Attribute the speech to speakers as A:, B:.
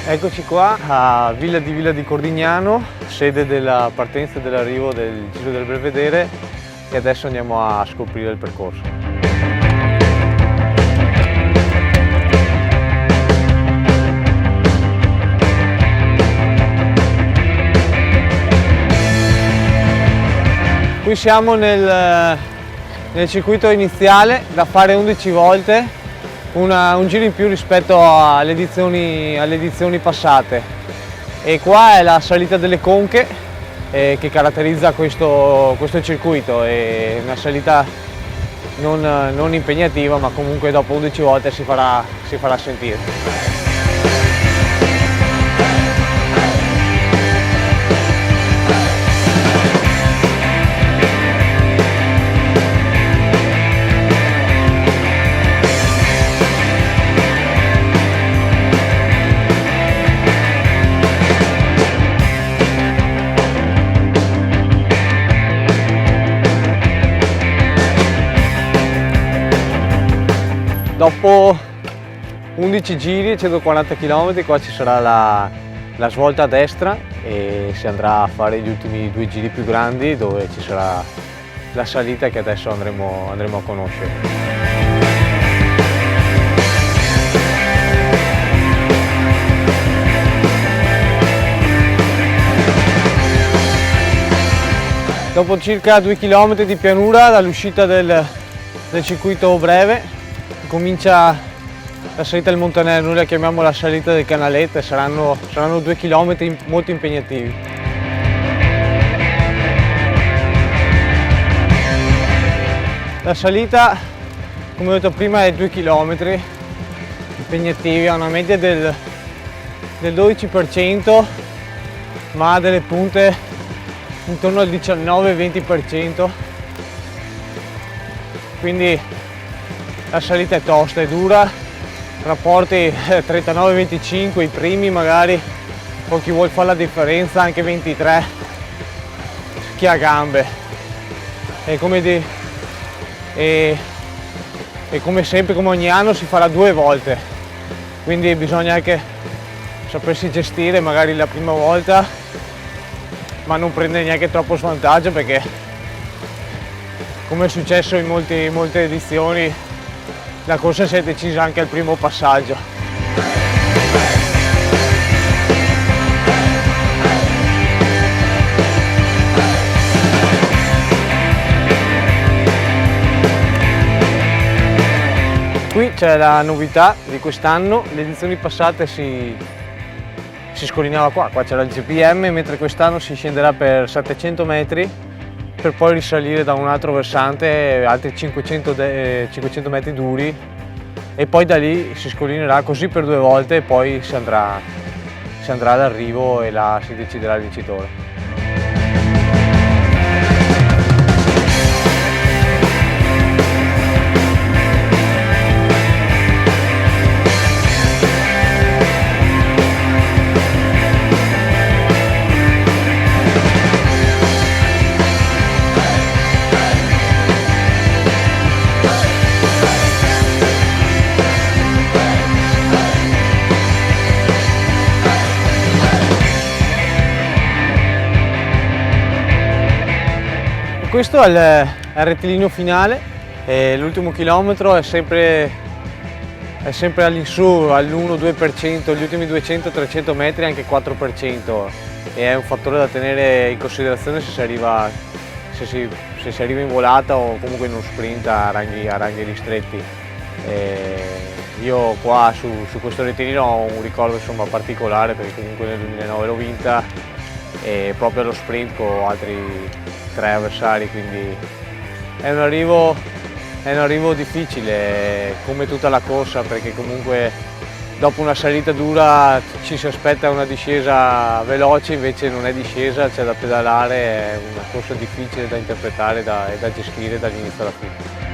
A: Eccoci qua a Villa di Cordignano, sede della partenza e dell'arrivo del Giro del Belvedere, e adesso andiamo a scoprire il percorso. Qui siamo nel circuito iniziale da fare 11 volte. Un giro in più rispetto alle edizioni passate, e qua è la salita delle Conche che caratterizza questo circuito. È una salita non impegnativa, ma comunque dopo 11 volte si farà sentire. Dopo 11 giri e 140 km qua ci sarà la svolta a destra e si andrà a fare gli ultimi 2 giri più grandi, dove ci sarà la salita che adesso andremo a conoscere. Dopo circa 2 km di pianura dall'uscita del circuito breve comincia la salita del Montanello. Noi la chiamiamo la salita del Canaletto e saranno 2 km molto impegnativi. La salita, come ho detto prima, è 2 km impegnativi, ha una media del 12%, ma ha delle punte intorno al 19-20%, quindi la salita è tosta, è dura, rapporti 39-25 i primi, magari con chi vuole fare la differenza anche 23, chi ha gambe. E come sempre, come ogni anno, si farà 2 volte, quindi bisogna anche sapersi gestire magari la prima volta, ma non prendere neanche troppo svantaggio, perché come è successo in molte edizioni, la corsa si è decisa anche al primo passaggio. Qui c'è la novità di quest'anno: le edizioni passate si scollinava qua c'era il GPM, mentre quest'anno si scenderà per 700 metri per poi risalire da un altro versante, altri 500 metri duri, e poi da lì si scollinerà così per 2 volte, e poi si andrà all'arrivo e là si deciderà il vincitore. Questo è il rettilineo finale, l'ultimo chilometro è sempre all'insù, all'1-2%, gli ultimi 200-300 metri anche 4%, e è un fattore da tenere in considerazione se si arriva in volata o comunque in uno sprint a ranghi ristretti. Io qua su questo rettilineo ho un ricordo particolare, perché comunque nel 2009 l'ho vinta, e proprio allo sprint con altri 3 avversari, quindi è un arrivo difficile come tutta la corsa, perché comunque dopo una salita dura ci si aspetta una discesa veloce, invece non è discesa, c'è da pedalare, è una corsa difficile da interpretare e da gestire dall'inizio alla fine.